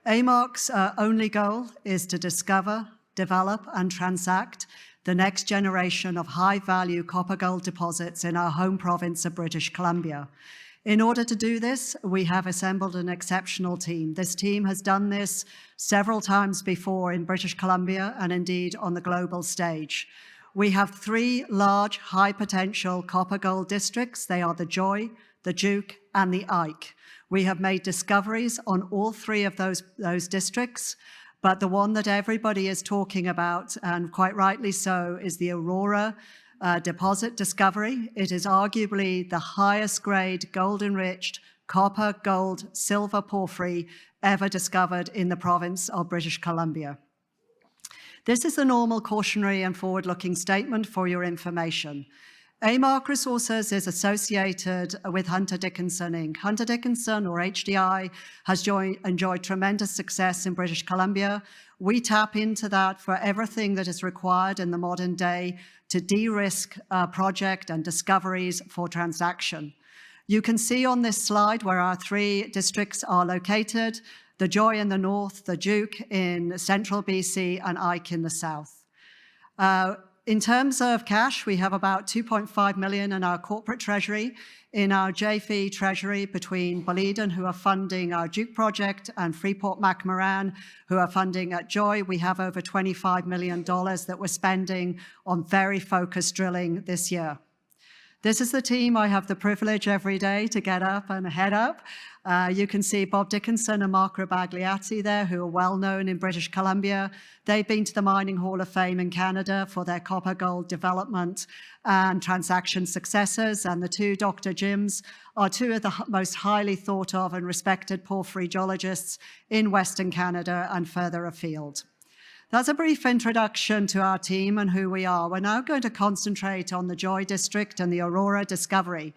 Amarc's only goal is to discover, develop, and transact the next generation of high-value copper-gold deposits in our home province of British Columbia. In order to do this, we have assembled an exceptional team. This team has done this several times before in British Columbia and indeed on the global stage. We have 3 large, high-potential copper-gold districts. They are the Joy, the Duke, and the Ike. We have made discoveries on all 3 of those districts, but the one that everybody is talking about, and quite rightly so, is the Aurora deposit discovery. It is arguably the highest grade gold-enriched copper, gold, silver porphyry ever discovered in the province of British Columbia. This is the normal cautionary and forward-looking statement for your information. Amarc Resources is associated with Hunter Dickinson Inc. Hunter Dickinson, or HDI, has enjoyed tremendous success in British Columbia. We tap into that for everything that is required in the modern day to de-risk project and discoveries for transaction. You can see on this slide where our 3 districts are located: the Joy in the north, the Duke in central BC, and Ike in the south. In terms of cash, we have about $2.5 million in our corporate treasury. In our JV treasury between Boliden, who are funding our Duke project, and Freeport-McMoRan, who are funding at Joy, we have over $25 million that we're spending on very focused drilling this year. This is the team I have the privilege every day to get up and head up. You can see Bob Dickinson and Mark Rabagliati there, who are well known in British Columbia. They've been to the Mining Hall of Fame in Canada for their copper gold development and transaction successes. And the 2 Dr. Jims are 2 of the most highly thought of and respected porphyry geologists in Western Canada and further afield. That's a brief introduction to our team and who we are. We're now going to concentrate on the Joy District and the Aurora discovery.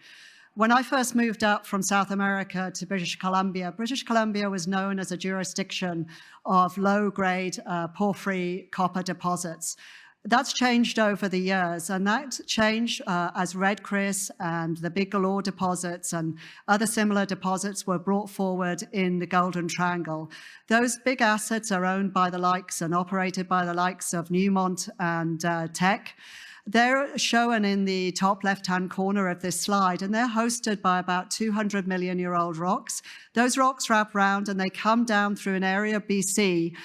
When I first moved up from South America to British Columbia was known as a jurisdiction of low-grade porphyry copper deposits. That's changed over the years, and that changed as Red Chris and the Big Galore deposits and other similar deposits were brought forward in the Golden Triangle. Those big assets are owned by the likes and operated by the likes of Newmont and Teck. They're shown in the top left-hand corner of this slide, and they're hosted by about 200 million-year-old rocks. Those rocks wrap round and they come down through an area of BC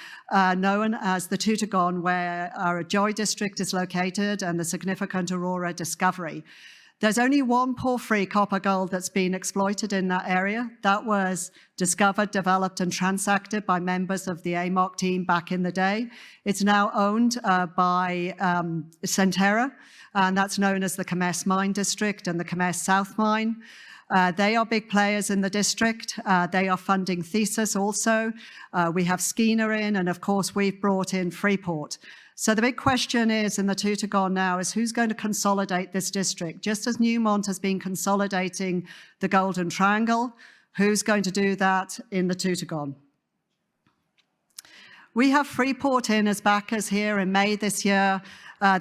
known as the Tutagon, where our Joy district is located and the significant Aurora discovery. There's only 1 porphyry copper gold that's been exploited in that area. That was discovered, developed, and transacted by members of the Amarc team back in the day. It's now owned by Centerra, and that's known as the Kemess Mine District and the Kemess South Mine. They are big players in the district. They are funding Thesis also. We have Skeena in, and of course, we've brought in Freeport. So the big question is in the Tutagon now is who's going to consolidate this district? Just as Newmont has been consolidating the Golden Triangle, who's going to do that in the Tutagon? We have Freeport in as backers here in May this year.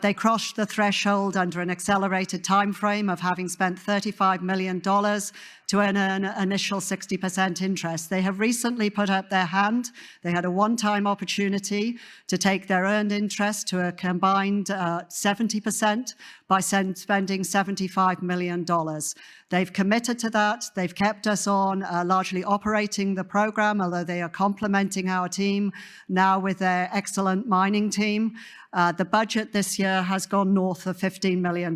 They crossed the threshold under an accelerated time frame of having spent $35 million to earn an initial 60% interest. They have recently put up their hand. They had a one-time opportunity to take their earned interest to a combined 70% by spending $75 million. They've committed to that. They've kept us on largely operating the program, although they are complementing our team now with their excellent mining team. The budget this year has gone north of $15 million.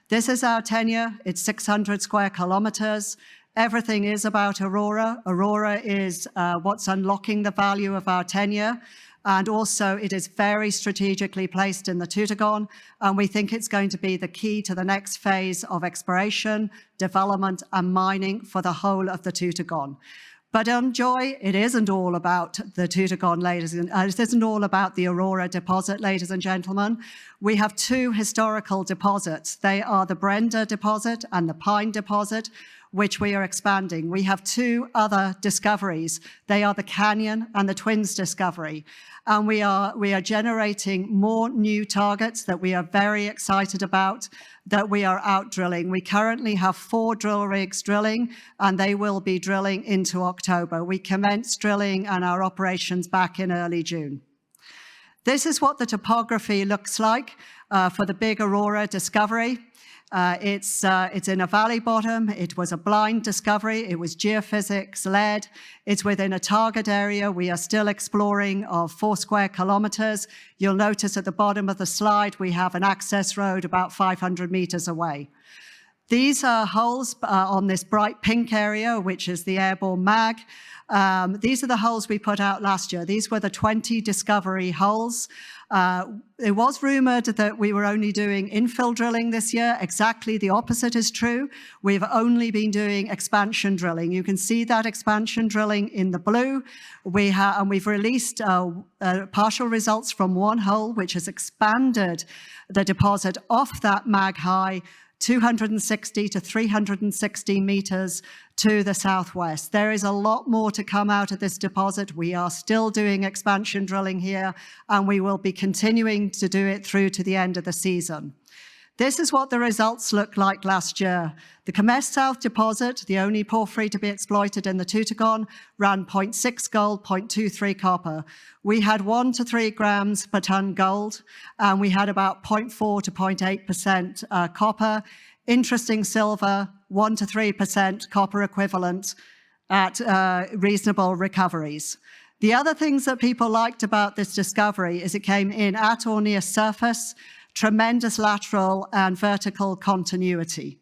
This is our tenure. It's 600 square kilometers. Everything is about Aurora. Aurora is what's unlocking the value of our tenure. And also it is very strategically placed in the Tutagon. And we think it's going to be the key to the next phase of exploration, development, and mining for the whole of the Tutagon. But on Joy, it isn't all about the Tutagon, it isn't all about the Aurora deposit, ladies and gentlemen. We have 2 historical deposits. They are the Brenda deposit and the Pine deposit. which we are expanding. We have 2 other discoveries. They are the Canyon and the Twins discovery. And we are generating more new targets that we are very excited about, that we are out drilling. We currently have 4 drill rigs drilling, and they will be drilling into October. We commenced drilling and our operations back in early June. This is what the topography looks like for the Big Aurora discovery. It's in a valley bottom. It was a blind discovery. It was geophysics-led. It's within a target area. We are still exploring of 4 square kilometers. You'll notice at the bottom of the slide, we have an access road about 500 meters away. These are holes on this bright pink area, which is the airborne mag. These are the holes we put out last year. These were the 20 discovery holes. It was rumored that we were only doing infill drilling this year. Exactly the opposite is true. We've only been doing expansion drilling. You can see that expansion drilling in the blue. And we've released partial results from 1 hole, which has expanded the deposit off that mag high 260 to 360 meters to the southwest. There is a lot more to come out of this deposit. We are still doing expansion drilling here, and we will be continuing to do it through to the end of the season. This is what the results looked like last year. The Comess South deposit, the only porphyry to be exploited in the Tutagon, ran 0.6 gold, 0.23 copper. We had 1 to 3 grams per ton gold, and we had about 0.4 to 0.8% copper. Interesting silver, 1 to 3% copper equivalent at reasonable recoveries. The other things that people liked about this discovery is it came in at or near surface, tremendous lateral and vertical continuity.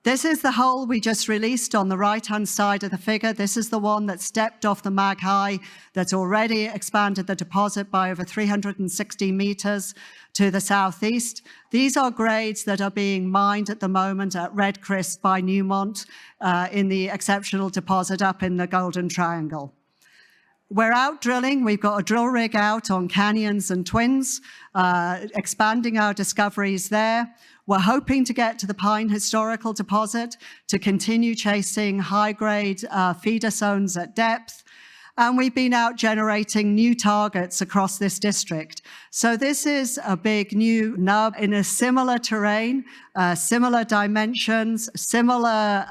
This is the hole we just released on the right-hand side of the figure. This is the one that stepped off the mag high that's already expanded the deposit by over 360 meters to the southeast. These are grades that are being mined at the moment at Red Chris by Newmont in the exceptional deposit up in the Golden Triangle. We're out drilling. We've got a drill rig out on Canyons and Twins, expanding our discoveries there. We're hoping to get to the Pine Historical Deposit to continue chasing high-grade feeder zones at depth. And we've been out generating new targets across this district. So this is a big new nub in a similar terrain, similar dimensions, similar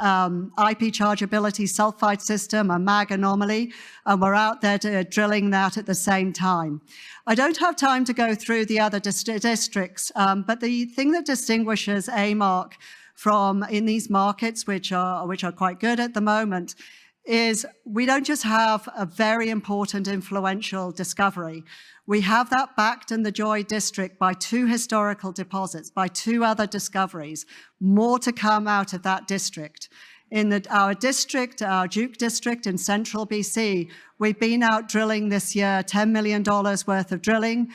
IP chargeability sulfide system, a mag anomaly, and we're out there drilling that at the same time. I don't have time to go through the other districts, but the thing that distinguishes Amarc from in these markets, which are quite good at the moment, is we don't just have a very important influential discovery. We have that backed in the Joy District by 2 historical deposits, by 2 other discoveries, more to come out of that district. In our district, our Duke district in central BC, we've been out drilling this year, $10 million worth of drilling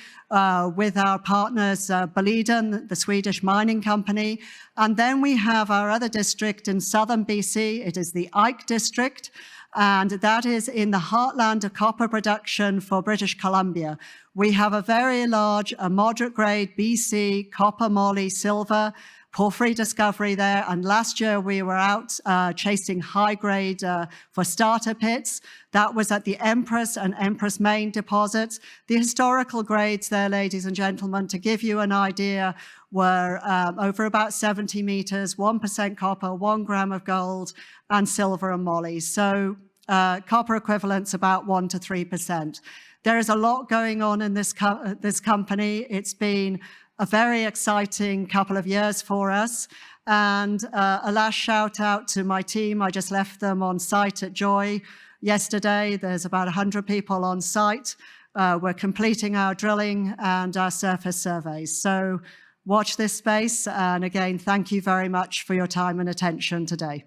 with our partners, Boliden, the Swedish mining company. And then we have our other district in southern BC. It is the Ike district, and that is in the heartland of copper production for British Columbia. We have a very large, moderate grade BC copper, moly, silver porphyry discovery there, and last year we were out chasing high grade for starter pits. That was at the Empress and Empress Main deposits. The historical grades there, ladies and gentlemen, to give you an idea, were over about 70 meters, 1% copper, 1 gram of gold, and silver and moly. So copper equivalents about 1 to 3%. There is a lot going on in this company. It's been a very exciting couple of years for us. And a last shout out to my team. I just left them on site at Joy yesterday. There's about 100 people on site. We're completing our drilling and our surface surveys. So watch this space. And again, thank you very much for your time and attention today.